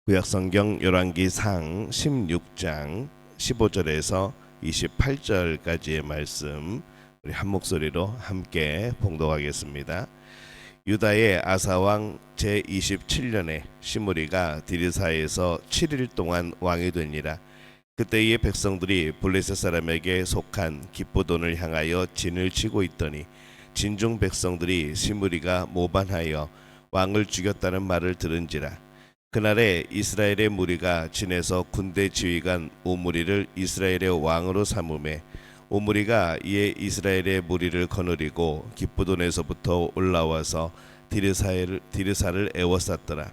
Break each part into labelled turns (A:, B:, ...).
A: 구약성경 열왕기상 16장 15절에서 28절까지의 말씀 우리 한 목소리로 함께 봉독하겠습니다. 유다의 아사왕 제27년에 시므리가 디르사에서 7일 동안 왕이 되니라. 그때의 백성들이 블레셋 사람에게 속한 기브돈을 향하여 진을 치고 있더니 진중 백성들이 시므리가 모반하여 왕을 죽였다는 말을 들은지라. 그날에 이스라엘의 무리가 진에서 군대 지휘관 오므리를 이스라엘의 왕으로 삼음에 오므리가 이에 이스라엘의 무리를 거느리고 기브돈에서부터 올라와서 디르사를 에워쌌더라.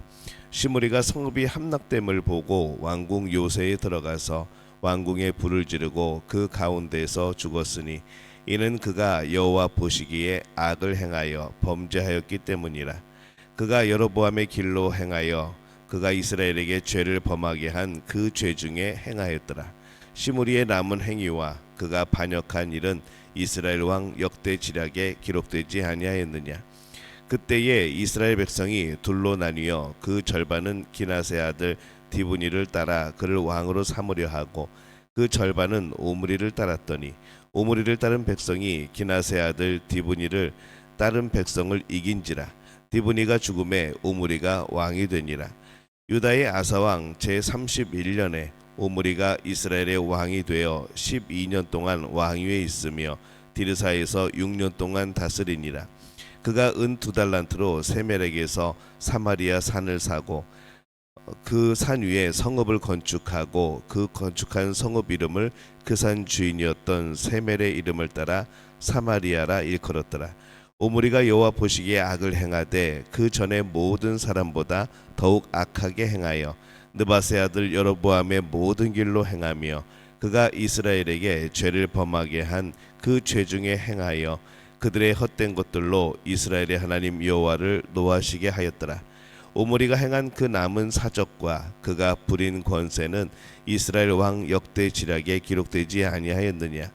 A: 시므리가 성읍이 함락됨을 보고 왕궁 요새에 들어가서 왕궁에 불을 지르고 그 가운데서 죽었으니 이는 그가 여호와 보시기에 악을 행하여 범죄하였기 때문이라. 그가 여로보암의 길로 행하여 그가 이스라엘에게 죄를 범하게 한 그 죄 중에 행하였더라. 시므리의 남은 행위와 그가 반역한 일은 이스라엘 왕 역대 지략에 기록되지 아니하였느냐. 그때에 이스라엘 백성이 둘로 나뉘어 그 절반은 기나세 아들 디브니를 따라 그를 왕으로 삼으려 하고 그 절반은 오므리를 따랐더니 오므리를 따른 백성이 기나세 아들 디브니를 따른 백성을 이긴지라. 디브니가 죽음에 오므리가 왕이 되니라. 유다의 아사왕 제31년에 오므리가 이스라엘의 왕이 되어 12년 동안 왕위에 있으며 디르사에서 6년 동안 다스리니라. 그가 은 2달란트로 세멜에게서 사마리아 산을 사고 그 산 위에 성읍을 건축하고 그 건축한 성읍 이름을 그 산 주인이었던 세멜의 이름을 따라 사마리아라 일컬었더라. 오므리가 여호와 보시기에 악을 행하되 그 전에 모든 사람보다 더욱 악하게 행하여 느바세 아들 여로보암의 모든 길로 행하며 그가 이스라엘에게 죄를 범하게 한 그 죄 중에 행하여 그들의 헛된 것들로 이스라엘의 하나님 여호와를 노하시게 하였더라. 오므리가 행한 그 남은 사적과 그가 부린 권세는 이스라엘 왕 역대 지략에 기록되지 아니하였느냐.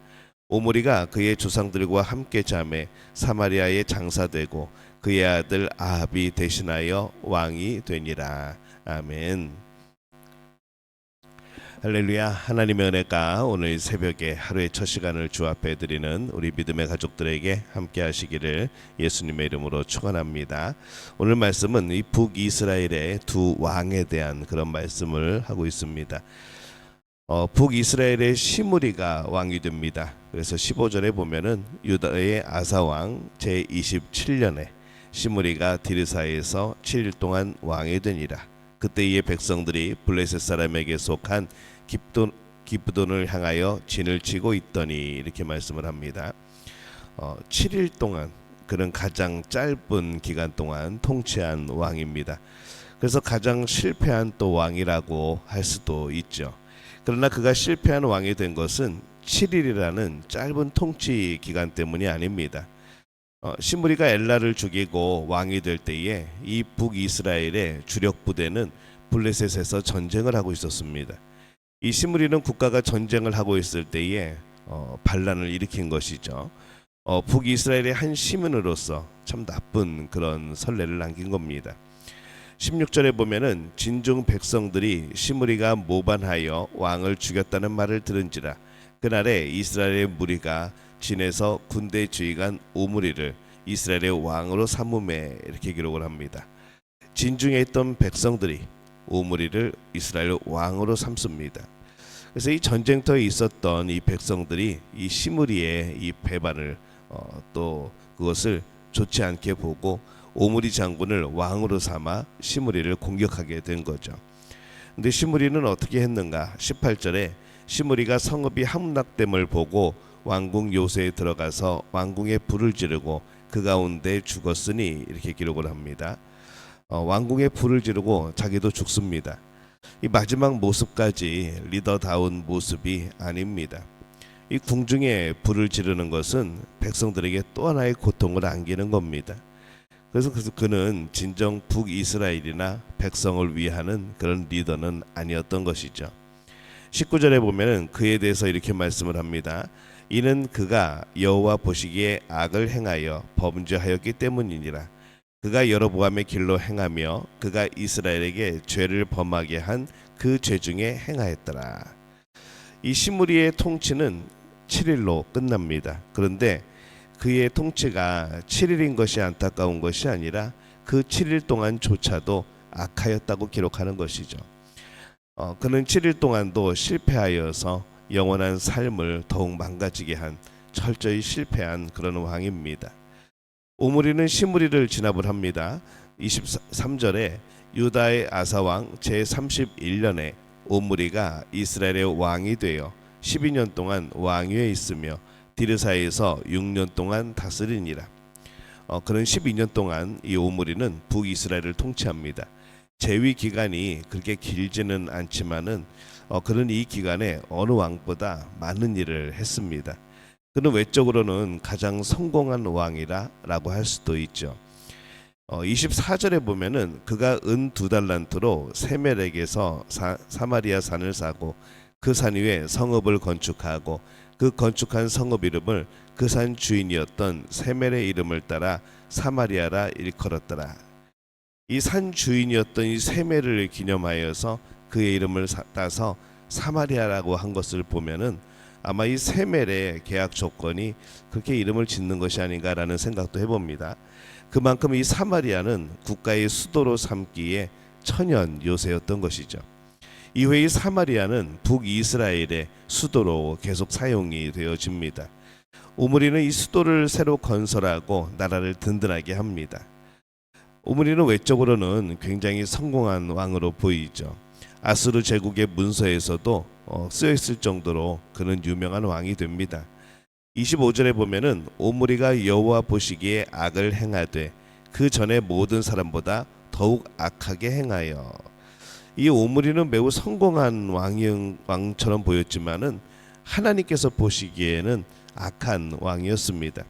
A: 오므리가 그의 조상들과 함께 잠에 사마리아에 장사되고 그의 아들 아합이 대신하여 왕이 되니라. 아멘. 할렐루야. 하나님의 은혜가 오늘 새벽에 하루의 첫 시간을 주 앞에 드리는 우리 믿음의 가족들에게 함께 하시기를 예수님의 이름으로 축원합니다. 오늘 말씀은 이 북이스라엘의 두 왕에 대한 그런 말씀을 하고 있습니다. 북이스라엘의 시므리가 왕이 됩니다. 그래서 15절에 보면은 유다의 아사왕 제27년에 시므리가 디르사에서 7일 동안 왕이 되니라. 그때 이에 백성들이 블레셋 사람에게 속한 기브돈을 향하여 진을 치고 있더니 이렇게 말씀을 합니다. 7일 동안 그는 가장 짧은 기간 동안 통치한 왕입니다. 그래서 가장 실패한 또 왕이라고 할 수도 있죠. 그러나 그가 실패한 왕이 된 것은 7일이라는 짧은 통치 기간 때문이 아닙니다. 시므리가 엘라를 죽이고 왕이 될 때에 이 북이스라엘의 주력 부대는 블레셋에서 전쟁을 하고 있었습니다. 이 시므리는 국가가 전쟁을 하고 있을 때에 반란을 일으킨 것이죠. 북이스라엘의 한 시민으로서 참 나쁜 그런 선례를 남긴 겁니다. 16절에 보면은 진중 백성들이 시므리가 모반하여 왕을 죽였다는 말을 들은지라. 그날에 이스라엘의 무리가 진에서 군대 지휘관 오므리를 이스라엘의 왕으로 삼음에 이렇게 기록을 합니다. 진중에 있던 백성들이 오므리를 이스라엘 왕으로 삼습니다. 그래서 이 전쟁터에 있었던 이 백성들이 이 시므리의 이 배반을 또 그것을 좋지 않게 보고 오므리 장군을 왕으로 삼아 시므리를 공격하게 된 거죠. 근데 시므리는 어떻게 했는가? 18절에 시므리가 성읍이 함락됨을 보고 왕궁 요새에 들어가서 왕궁에 불을 지르고 그 가운데 죽었으니 이렇게 기록을 합니다. 왕궁에 불을 지르고 자기도 죽습니다. 이 마지막 모습까지 리더다운 모습이 아닙니다. 이 궁중에 불을 지르는 것은 백성들에게 또 하나의 고통을 안기는 겁니다. 그래서 그는 진정 북이스라엘이나 백성을 위하는 그런 리더는 아니었던 것이죠. 19절에 보면은 그에 대해서 이렇게 말씀을 합니다. 이는 그가 여호와 보시기에 악을 행하여 범죄하였기 때문이니라. 그가 여로보암의 길로 행하며 그가 이스라엘에게 죄를 범하게 한 그 죄 중에 행하였더라. 이 시므리의 통치는 7일로 끝납니다. 그런데 그의 통치가 7일인 것이 안타까운 것이 아니라 그 7일 동안조차도 악하였다고 기록하는 것이죠. 그는 7일 동안도 실패하여서 영원한 삶을 더욱 망가지게 한 철저히 실패한 그런 왕입니다. 오므리는 시므리를 진압을 합니다. 23절에 유다의 아사왕 제31년에 오므리가 이스라엘의 왕이 되어 12년 동안 왕위에 있으며 디르사에서 6년 동안 다스리니라. 그는 12년 동안 이 오므리는 북이스라엘을 통치합니다. 재위 기간이 그렇게 길지는 않지만은 그는 이 기간에 어느 왕보다 많은 일을 했습니다. 그는 외적으로는 가장 성공한 왕이라고 할 수도 있죠. 24절에 보면은 그가 은 2달란트로 세멜에게서 사마리아 산을 사고 그 산 위에 성읍을 건축하고 그 건축한 성읍 이름을 그 산 주인이었던 세멜의 이름을 따라 사마리아라 일컬었더라. 이 산 주인이었던 이 세멜을 기념하여서 그의 이름을 따서 사마리아라고 한 것을 보면은 아마 이 세멜의 계약 조건이 그렇게 이름을 짓는 것이 아닌가라는 생각도 해봅니다. 그만큼 이 사마리아는 국가의 수도로 삼기에 천연 요새였던 것이죠. 이후에 이 사마리아는 북이스라엘의 수도로 계속 사용이 되어집니다. 오므리는 이 수도를 새로 건설하고 나라를 든든하게 합니다. 오므리는 외적으로는 굉장히 성공한 왕으로 보이죠. 아수르 제국의 문서에서도 쓰여있을 정도로 그는 유명한 왕이 됩니다. 25절에 보면은 오므리가 여호와 보시기에 악을 행하되 그 전에 모든 사람보다 더욱 악하게 행하여. 이 오므리는 매우 성공한 왕처럼 보였지만은 하나님께서 보시기에는 악한 왕이었습니다.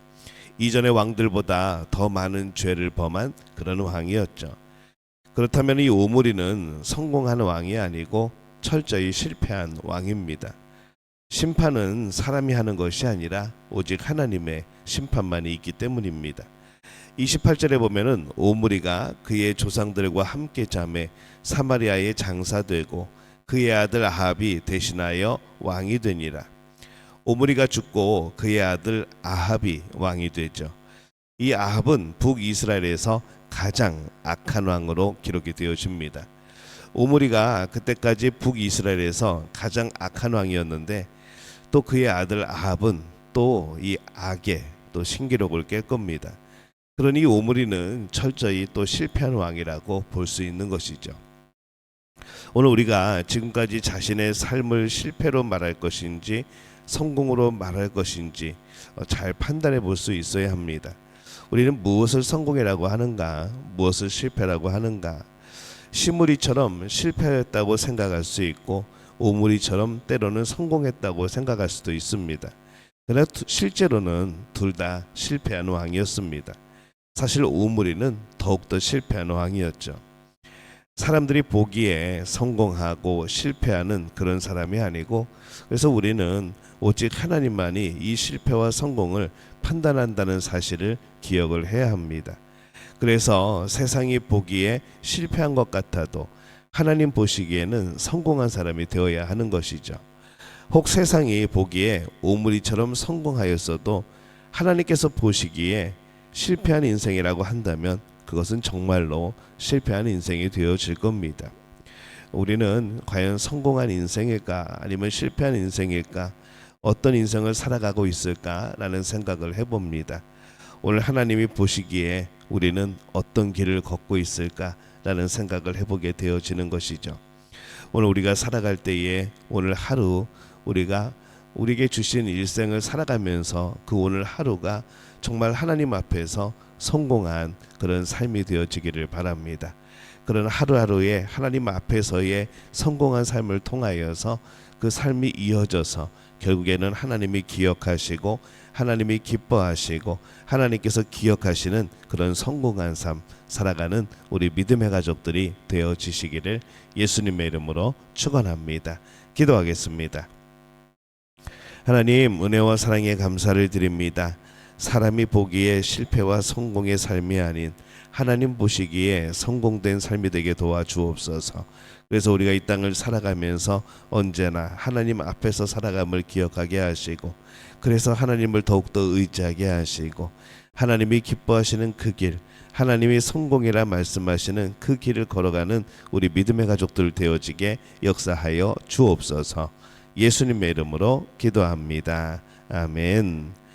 A: 이전의 왕들보다 더 많은 죄를 범한 그런 왕이었죠. 그렇다면 이 오므리는 성공한 왕이 아니고 철저히 실패한 왕입니다. 심판은 사람이 하는 것이 아니라 오직 하나님의 심판만이 있기 때문입니다. 28절에 보면은 오므리가 그의 조상들과 함께 잠에 사마리아에 장사되고 그의 아들 아합이 대신하여 왕이 되니라. 오므리가 죽고 그의 아들 아합이 왕이 되죠. 이 아합은 북이스라엘에서 가장 악한 왕으로 기록이 되어집니다. 오므리가 그때까지 북이스라엘에서 가장 악한 왕이었는데 또 그의 아들 아합은 또 이 악의 또 신기록을 깰 겁니다. 그러니 오므리는 철저히 또 실패한 왕이라고 볼 수 있는 것이죠. 오늘 우리가 지금까지 자신의 삶을 실패로 말할 것인지 성공으로 말할 것인지 잘 판단해 볼 수 있어야 합니다. 우리는 무엇을 성공이라고 하는가, 무엇을 실패라고 하는가. 시므리처럼 실패했다고 생각할 수 있고 오므리처럼 때로는 성공했다고 생각할 수도 있습니다. 그러나 실제로는 둘 다 실패한 왕이었습니다. 사실 오므리는 더욱더 실패한 왕이었죠. 사람들이 보기에 성공하고 실패하는 그런 사람이 아니고, 그래서 우리는 오직 하나님만이 이 실패와 성공을 판단한다는 사실을 기억을 해야 합니다. 그래서 세상이 보기에 실패한 것 같아도 하나님 보시기에는 성공한 사람이 되어야 하는 것이죠. 혹 세상이 보기에 오므리처럼 성공하였어도 하나님께서 보시기에 실패한 인생이라고 한다면 그것은 정말로 실패한 인생이 되어질 겁니다. 우리는 과연 성공한 인생일까 아니면 실패한 인생일까, 어떤 인생을 살아가고 있을까라는 생각을 해봅니다. 오늘 하나님이 보시기에 우리는 어떤 길을 걷고 있을까라는 생각을 해보게 되어지는 것이죠. 오늘 우리가 살아갈 때에 오늘 하루 우리가 우리에게 주신 일생을 살아가면서 그 오늘 하루가 정말 하나님 앞에서 성공한 그런 삶이 되어지기를 바랍니다. 그런 하루하루의 하나님 앞에서의 성공한 삶을 통하여서 그 삶이 이어져서 결국에는 하나님이 기억하시고 하나님이 기뻐하시고 하나님께서 기억하시는 그런 성공한 삶 살아가는 우리 믿음의 가족들이 되어지시기를 예수님의 이름으로 축원합니다. 기도하겠습니다. 하나님, 은혜와 사랑에 감사를 드립니다. 사람이 보기에 실패와 성공의 삶이 아닌 하나님 보시기에 성공된 삶이 되게 도와주옵소서. 그래서 우리가 이 땅을 살아가면서 언제나 하나님 앞에서 살아감을 기억하게 하시고, 그래서 하나님을 더욱더 의지하게 하시고, 하나님이 기뻐하시는 그 길, 하나님이 성공이라 말씀하시는 그 길을 걸어가는 우리 믿음의 가족들 되어지게 역사하여 주옵소서. 예수님의 이름으로 기도합니다. 아멘.